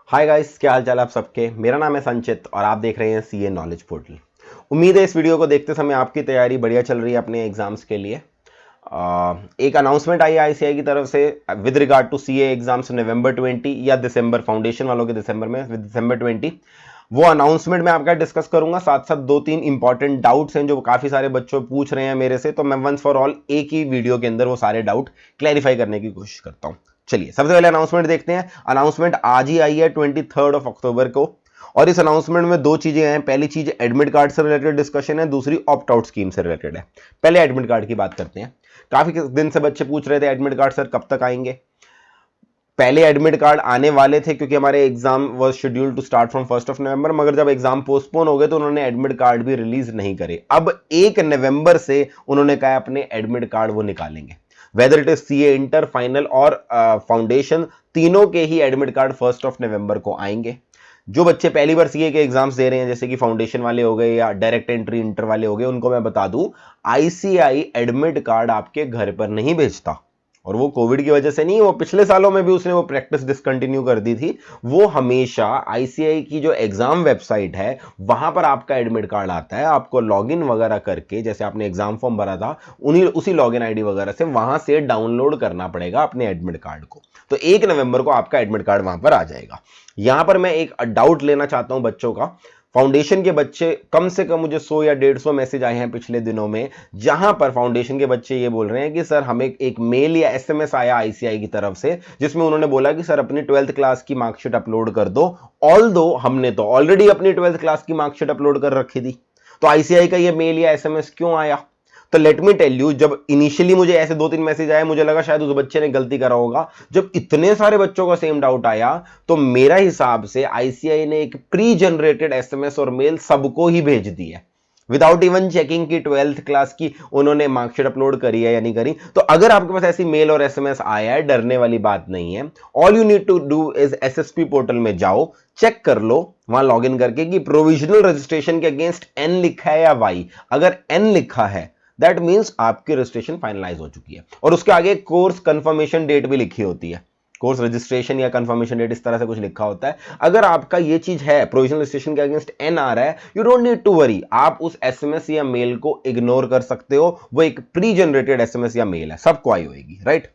Hi guys, क्या हाल चाल आप सबके। मेरा नाम है संचित और आप देख रहे हैं सीए नॉलेज पोर्टल। उम्मीद है इस वीडियो को देखते समय आपकी तैयारी बढ़िया चल रही है अपने एग्जाम्स के लिए। एक अनाउंसमेंट आई है आईसीआई की तरफ से with regard to CA exams नवंबर 20 या दिसंबर, फाउंडेशन वालों के दिसंबर में, दिसंबर 20। वो अनाउंसमेंट मैं आपका डिस्कस करूंगा, साथ साथ दो तीन इंपॉर्टेंट डाउट्स हैं जो काफी सारे बच्चों पूछ रहे हैं मेरे से, तो मैं वंस फॉर ऑल एक ही वीडियो के अंदर वो सारे डाउट क्लैरिफाई करने की कोशिश करता हूं। चलिए सबसे पहले अनाउंसमेंट देखते हैं। अनाउंसमेंट आज ही आई है 23 अक्टूबर को, और इस अनाउंसमेंट में दो चीजें हैं। पहली चीज एडमिट कार्ड से रिलेटेड डिस्कशन है, दूसरी ऑप्ट आउट स्कीम से रिलेटेड है। पहले एडमिट कार्ड की बात करते हैं। काफी दिन से बच्चे पूछ रहे थे एडमिट कार्ड सर कब तक आएंगे। पहले एडमिट कार्ड आने वाले थे क्योंकि हमारे exam was scheduled to start from 1 November, मगर जब एग्जाम पोस्टपोन हो गए तो उन्होंने एडमिट कार्ड भी रिलीज नहीं करे। अब 1 नवंबर से उन्होंने कहा अपने एडमिट कार्ड वो निकालेंगे। Whether it is CA inter, final और फाउंडेशन, तीनों के ही एडमिट कार्ड 1 नवंबर को आएंगे। जो बच्चे पहली बार सीए के एग्जाम्स दे रहे हैं, जैसे कि फाउंडेशन वाले हो गए या डायरेक्ट एंट्री इंटर वाले हो गए, उनको मैं बता दूं आईसीआई एडमिट कार्ड आपके घर पर नहीं भेजता। और वो कोविड की वजह से नहीं, वो पिछले सालों में भी उसने वो प्रैक्टिस डिसकंटिन्यू कर दी थी। वो हमेशा आईसीआई की जो एग्जाम वेबसाइट है वहां पर आपका एडमिट कार्ड आता है। आपको लॉगिन वगैरह करके, जैसे आपने एग्जाम फॉर्म भरा था उसी लॉगिन आईडी वगैरह से वहां से डाउनलोड करना पड़ेगा अपने एडमिट कार्ड को। तो 1 नवंबर को आपका एडमिट कार्ड वहां पर आ जाएगा। यहां पर मैं एक डाउट लेना चाहता हूं बच्चों का। फाउंडेशन के बच्चे, कम से कम मुझे 100 या 150 मैसेज आए हैं पिछले दिनों में, जहां पर फाउंडेशन के बच्चे ये बोल रहे हैं कि सर हमें एक मेल या एसएमएस आया आईसीआई की तरफ से जिसमें उन्होंने बोला कि सर अपनी 12th क्लास की मार्कशीट अपलोड कर दो। ऑल्दो हमने तो ऑलरेडी अपनी 12th क्लास की मार्कशीट अपलोड कर रखी थी, तो आईसीआई का ये मेल या एसएमएस क्यों आया। तो लेट मी टेल यू, जब इनिशियली मुझे ऐसे 2-3 मैसेज आए, मुझे लगा शायद उस बच्चे ने गलती करा होगा। जब इतने सारे बच्चों का सेम डाउट आया तो मेरा हिसाब से आईसीआई ने एक प्री जनरेटेड एसएमएस और मेल सबको ही भेज दी है, विदाउट इवन चेकिंग की 12th क्लास की उन्होंने मार्कशीट अपलोड करी है या नहीं करी। तो अगर आपके पास ऐसी मेल और एसएमएस आया है, डरने वाली बात नहीं है। All you need to do is SSP portal में जाओ, चेक कर लो वहां लॉगिन करके कि प्रोविजनल रजिस्ट्रेशन के अगेंस्ट एन लिखा है या वाई। अगर एन लिखा है दैट मींस आपकी रजिस्ट्रेशन फाइनलाइज हो चुकी है, और उसके आगे कोर्स कंफर्मेशन डेट भी लिखी होती है। कोर्स रजिस्ट्रेशन या कंफर्मेशन डेट इस तरह से कुछ लिखा होता है। अगर आपका ये चीज है, प्रोविजनल रजिस्ट्रेशन के अगेंस्ट एन आ रहा है, you don't need to worry. आप उस एसएमएस या मेल को इग्नोर कर सकते हो। वो एक प्री जनरेटेड एसएमएस या मेल है, सबको आई होगी, राइट।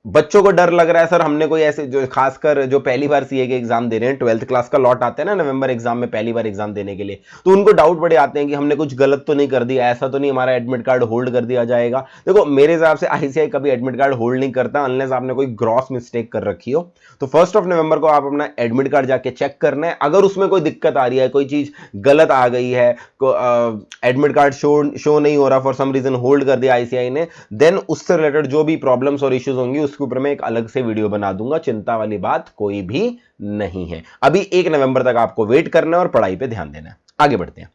बच्चों को डर लग रहा है सर हमने कोई ऐसे, जो खासकर जो पहली बार सीए के एग्जाम दे रहे हैं, 12th क्लास का लॉट आता है ना नवंबर एग्जाम में पहली बार एग्जाम देने के लिए, तो उनको डाउट बड़े आते हैं कि हमने कुछ गलत तो नहीं कर दिया, ऐसा तो नहीं हमारा एडमिट कार्ड होल्ड कर दिया जाएगा। देखो मेरे हिसाब से आईसीआई कभी एडमिट कार्ड होल्ड नहीं करता अनलेस आपने कोई ग्रॉस मिस्टेक कर रखी हो। तो 1 नवंबर को आप अपना एडमिट कार्ड जाके चेक करना है। अगर उसमें कोई दिक्कत आ रही है, कोई चीज गलत आ गई है, एडमिट कार्ड शो नहीं हो रहा, फॉर सम रीजन होल्ड कर दिया आईसीआई ने, देन उससे रिलेटेड जो भी प्रॉब्लम्स और इश्यूज होंगी उसके ऊपर मैं एक अलग से वीडियो बना दूंगा। चिंता वाली बात कोई भी नहीं है। अभी 1 नवंबर तक आपको वेट करना है और पढ़ाई पे ध्यान देना है। आगे बढ़ते हैं।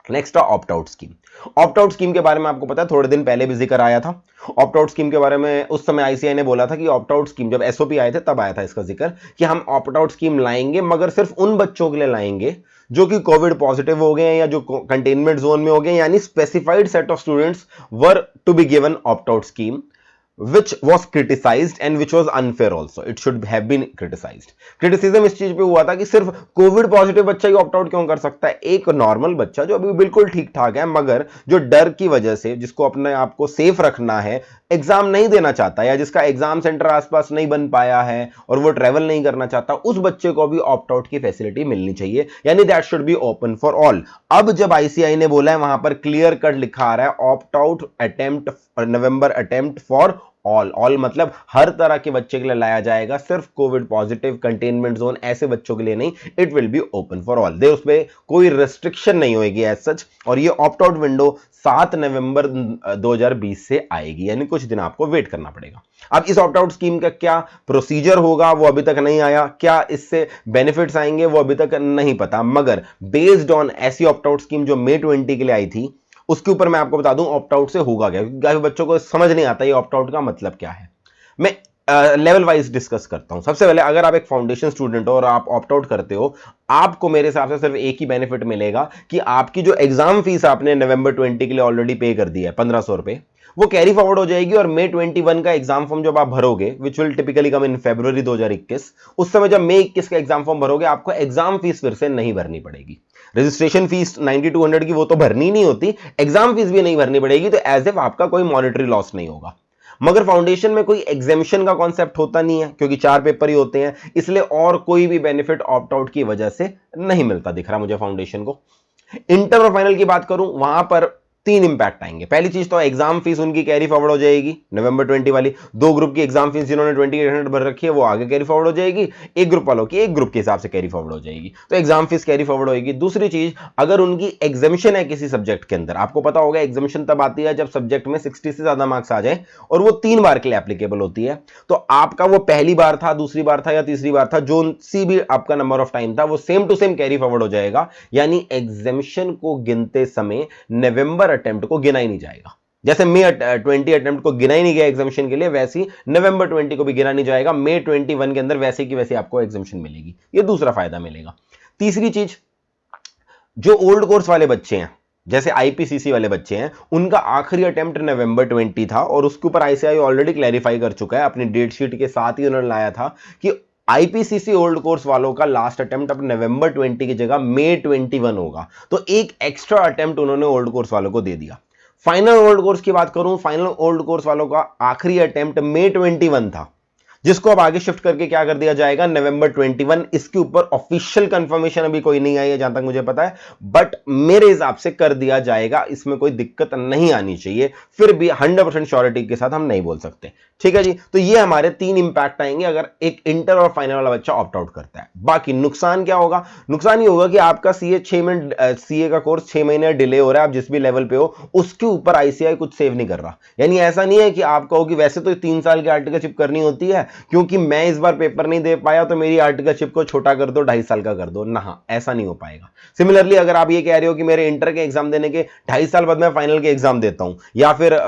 नेक्स्ट है opt out scheme. Opt out scheme के बारे में आपको पता है, थोड़े दिन पहले भी जिक्र आया था। ऑप्ट आउट स्कीम के बारे में उस समय आईसीआई ने बोला था कि ऑप्ट आउट स्कीम, जब एसओपी आए थे तब आया था इसका जिक्र, कि हम ऑप्ट आउट स्कीम लाएंगे, मगर सिर्फ उन बच्चों के लिए लाएंगे जो कि कोविड पॉजिटिव हो गए हैं या जो कंटेनमेंट जोन में हो गए, यानी specified set of students were to be given opt out scheme, which was criticized and which was unfair also. It should have been criticized. Criticism इस चीज पे हुआ था कि सिर्फ कोविड पॉजिटिव बच्चा ही ऑप्ट आउट क्यों कर सकता है। एक नॉर्मल बच्चा जो अभी बिल्कुल ठीक ठाक है, मगर जो डर की वजह से, जिसको अपने आप को सेफ रखना है, एग्जाम नहीं देना चाहता, या जिसका एग्जाम सेंटर आसपास नहीं बन पाया है और वो ट्रेवल नहीं करना चाहता, उस बच्चे को भी ऑप्ट आउट की फैसिलिटी मिलनी चाहिए, यानी that should be open for all. अब जब आईसीआई ने बोला है, वहां पर क्लियर कट लिखा आ रहा है opt out attempt, November attempt for all मतलब हर तरह के बच्चे के लिए लाया जाएगा, सिर्फ कोविड पॉजिटिव कंटेनमेंट जोन ऐसे बच्चों के लिए नहीं। It will be open for all, दे उसमें कोई रेस्ट्रिक्शन नहीं होगी एज सच। और ये ऑप्ट आउट विंडो 7 नवंबर 2020 से आएगी, यानी कुछ दिन आपको वेट करना पड़ेगा। अब इस ऑप्ट आउट स्कीम का क्या प्रोसीजर होगा वो अभी तक नहीं आया, क्या इससे बेनिफिट्स आएंगे वो अभी तक नहीं पता, मगर बेस्ड ऑन ऐसी ऑप्ट आउट स्कीम जो मई 20 के लिए आई थी, उसके ऊपर मैं आपको बता दूं ऑप्ट आउट से होगा क्या, क्योंकि बच्चों को समझ नहीं आता ये ऑप्ट आउट का मतलब क्या है। मैं लेवल वाइज डिस्कस करता हूं। सबसे पहले अगर आप एक फाउंडेशन स्टूडेंट हो और आप ऑप्ट आउट करते हो, आपको मेरे हिसाब से सिर्फ एक ही बेनिफिट मिलेगा कि आपकी जो एग्जाम फीस आपने नवंबर 20 के लिए ऑलरेडी पे कर दी है 1500 रुपए, वो कैरी फॉरवर्ड हो जाएगी और मई 21 का एग्जाम फॉर्म जब आप भरोगे, विच विल टिपिकली कम इन फरवरी 2021, उस समय जब मई 21 का एग्जाम फॉर्म भरोगे, आपको एग्जाम फीस फिर से नहीं भरनी पड़ेगी। रजिस्ट्रेशन फीस 9200 की वो तो भरनी नहीं होती, एग्जाम फीस भी नहीं भरनी पड़ेगी, तो एज इफ आपका कोई मॉनेटरी लॉस नहीं होगा। मगर फाउंडेशन में कोई एग्जेम्पशन का कॉन्सेप्ट होता नहीं है, क्योंकि 4 पेपर ही होते हैं, इसलिए और कोई भी बेनिफिट ऑप्ट आउट की वजह से नहीं मिलता दिख रहा मुझे फाउंडेशन को। इंटर और फाइनल की बात करूं, वहां पर 3 इंपैक्ट आएंगे। पहली चीज तो एग्जाम फीस उनकी कैरी फॉरवर्ड हो जाएगी, नवंबर 20 वाली 2 ग्रुप की एग्जाम फीस जिन्होंने 2800 भर रखी है वो आगे कैरी फॉरवर्ड हो जाएगी, एक ग्रुप वालों की एक ग्रुप के हिसाब से कैरी फॉरवर्ड हो जाएगी, तो एग्जाम फीस कैरी फॉरवर्ड होगी। दूसरी चीज, अगर उनकी एग्जामिशन है किसी सब्जेक्ट के अंदर, आपको पता होगा एग्जामिशन तब आती है जब सब्जेक्ट में 60 से ज्यादा मार्क्स आ जाए और वो 3 बार के लिए एप्लीकेबल होती है, तो आपका वो पहली बार था, दूसरी बार था या तीसरी बार था, जो सी भी आपका नंबर ऑफ टाइम था, वो same to same carry forward हो जाएगा। यानी एग्जामिशन को गिनते समय नवंबर अटेम्प्ट को गिना नहीं जाएगा। जैसे मई 20 अटेम्प्ट को गिना ही नहीं गया एग्जामिशन के लिए, वैसे ही नवंबर 20 को भी गिना नहीं जाएगा, मई 21 के अंदर वैसे की वैसे आपको एग्जामिशन मिलेगी। ये दूसरा फायदा मिलेगा। तीसरी चीज, जो ओल्ड कोर्स वाले बच्चे हैं, जैसे आईपीसीसी वाले बच्चे हैं, उनका आखिरी अटेम्प्ट नवंबर 20 था और उसके ऊपर आईसीआई ऑलरेडी क्लैरिफाई कर चुका है, अपनी डेट शीट के साथ ही उन्होंने लाया था कि आईपीसीसी ओल्ड कोर्स वालों का लास्ट अटेम्प्ट अब नवंबर 20 की जगह मई 21 होगा, तो एक एक्स्ट्रा अटेम्प्ट उन्होंने ओल्ड कोर्स वालों को दे दिया। फाइनल ओल्ड कोर्स की बात करूं, फाइनल ओल्ड कोर्स वालों का आखिरी अटेम्प्ट मई 21 था, जिसको अब आगे शिफ्ट करके क्या कर दिया जाएगा, नवंबर 21। इसके ऊपर ऑफिशियल कंफर्मेशन अभी कोई नहीं आई है जहां तक मुझे पता है, बट मेरे हिसाब से कर दिया जाएगा, इसमें कोई दिक्कत नहीं आनी चाहिए। फिर भी 100% श्योरिटी के साथ हम नहीं बोल सकते। ठीक है जी, तो ये हमारे 3 इंपैक्ट आएंगे अगर एक इंटर और फाइनल वाला बच्चा ऑप्ट आउट करता है। बाकी नुकसान क्या होगा, नुकसान ये होगा कि आपका सीए का कोर्स 6 महीने डिले हो रहा है, आप जिस भी लेवल पे हो उसके ऊपर आईसीआई कुछ सेव नहीं कर रहा। यानी ऐसा नहीं है कि आप कहो कि वैसे तो 3 साल की आर्टिकलशिप करनी होती है, क्योंकि मैं इस बार पेपर नहीं दे पाया तो मेरी आर्टिकलशिप को छोटा कर दो, 2.5 साल का कर दो ना, ऐसा नहीं हो पाएगा। सिमिलरली अगर आप ये कह रहे हो कि मेरे इंटर के एग्जाम देने के 2.5 साल बाद मैं फाइनल के एग्जाम देता हूं, या फिर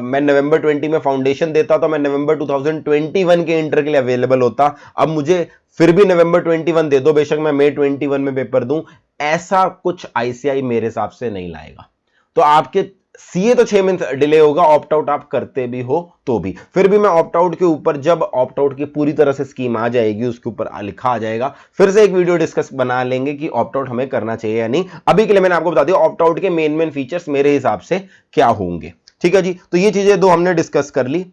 मैं नवंबर 20 में फाउंडेशन देता तो मैं नवंबर 2021 के इंटर के लिए अवेलेबल होता, अब मुझे फिर भी नवंबर 21 दे दो, बेशक मैं मई 21 में पेपर दूं, ऐसा कुछ आईसीआई मेरे हिसाब से नहीं लाएगा। तो आपके सीए तो 6 महीने डिले होगा, ऑप्ट आउट आप करते भी हो तो भी, फिर भी मैं ऑप्ट आउट के ऊपर जब ऑप्ट आउट की पूरी तरह से स्कीम आ जाएगी, उसके ऊपर लिखा आ जाएगा, फिर से एक वीडियो डिस्कस बना लेंगे कि ऑप्ट आउट हमें करना चाहिए या नहीं। अभी के लिए मैंने आपको बता दिया ऑप्ट आउट के मेन फीचर्स मेरे हिसाब से क्या होंगे। ठीक है जी, तो ये चीजें 2 हमने डिस्कस कर ली,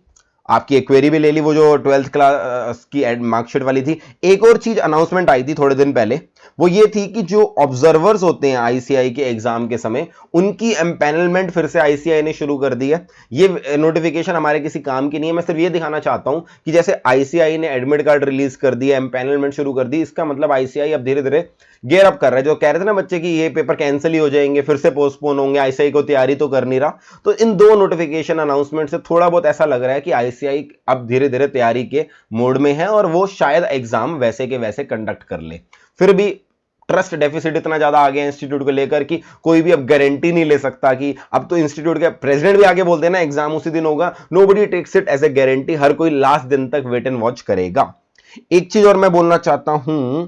आपकी एक क्वेरी भी ले ली, वो जो 12th क्लास की मार्कशीट वाली थी। एक और चीज अनाउंसमेंट आई थी थोड़े दिन पहले, वो ये थी कि जो ऑब्जर्वर्स होते हैं आईसीआई के एग्जाम के समय, उनकी एम्पैनलमेंट फिर से आईसीआई ने शुरू कर दी है। ये नोटिफिकेशन हमारे किसी काम की नहीं है, मैं सिर्फ ये दिखाना चाहता हूं कि जैसे आईसीआई ने एडमिट कार्ड रिलीज कर दिया, एम्पैनलमेंट शुरू कर दी, इसका मतलब आईसीआई अब धीरे धीरे गेयर अप कर रहा है। जो कह रहे थे ना बच्चे कि ये पेपर कैंसिल ही हो जाएंगे, फिर से पोस्टपोन होंगे, आईसीआई को तैयारी तो कर नहीं रहा, तो इन 2 नोटिफिकेशन अनाउंसमेंट से थोड़ा बहुत ऐसा लग रहा है कि आईसीआई अब धीरे धीरे तैयारी के मोड में है और वो शायद एग्जाम वैसे के वैसे कंडक्ट कर ले। फिर भी ट्रस्ट डेफिसिट इतना ज्यादा आ गया इंस्टीट्यूट को लेकर कि कोई भी अब गारंटी नहीं ले सकता, कि अब तो इंस्टीट्यूट के प्रेसिडेंट भी आगे बोलते हैं ना एग्जाम उसी दिन होगा, nobody takes it as a guarantee, हर कोई लास्ट दिन तक वेट एंड वॉच करेगा। एक चीज और मैं बोलना चाहता हूं,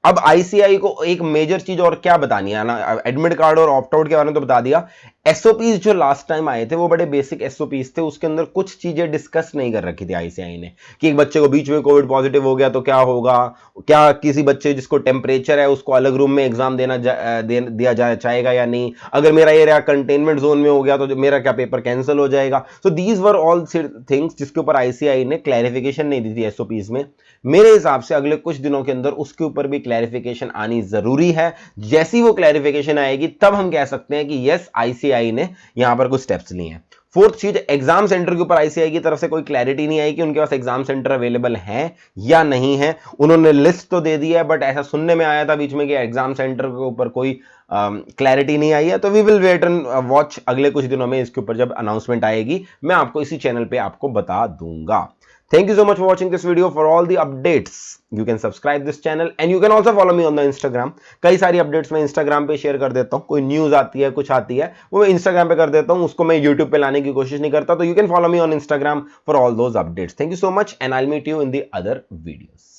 अब आईसीआई को एक मेजर चीज और क्या बतानी है ना, एडमिट कार्ड और ऑप्ट आउट के बारे में तो बता दिया। एसओपीज जो लास्ट टाइम आए थे वो बड़े बेसिक एसओपीज थे, उसके अंदर कुछ चीजें डिस्कस नहीं कर रखी थी आईसीआई ने, कि एक बच्चे को बीच में कोविड पॉजिटिव हो गया तो क्या होगा, क्या किसी बच्चे जिसको टेम्परेचर है उसको अलग रूम में एग्जाम दिया जाएगा या नहीं, अगर मेरा एरिया कंटेनमेंट जोन में हो गया तो मेरा क्या पेपर कैंसिल हो जाएगा। So these were all things जिसके ऊपर आईसीआई ने क्लैरिफिकेशन नहीं दी थी एसओपीज में। मेरे हिसाब से अगले कुछ दिनों के अंदर उसके ऊपर भी क्लैरिफिकेशन आनी जरूरी है। जैसी वो क्लैरिफिकेशन आएगी तब हम कह सकते हैं कि यस आईसीआई ने यहां पर कुछ स्टेप्स लिए हैं। फोर्थ चीज, एग्जाम सेंटर के ऊपर आईसीआई की तरफ से कोई क्लैरिटी नहीं आई कि उनके पास एग्जाम सेंटर अवेलेबल है या नहीं है। उन्होंने लिस्ट तो दे दी है, बट ऐसा सुनने में आया था बीच में कि एग्जाम सेंटर के ऊपर कोई क्लैरिटी नहीं आई है। तो we will wait and watch, अगले कुछ दिनों में इसके ऊपर जब अनाउंसमेंट आएगी मैं आपको इसी चैनल पे आपको बता दूंगा। Thank you so much for watching this video. For all the updates, you can subscribe this channel and you can also follow me on the Instagram. कई सारी अपडेट्स मैं Instagram पे शेयर कर देता हूँ. कोई न्यूज आती है, कुछ आती है, वो मैं Instagram पे कर देता हूँ. उसको मैं YouTube पे लाने की कोशिश नहीं करता. तो you can follow me on Instagram for all those updates. Thank you so much and I'll meet you in the other videos.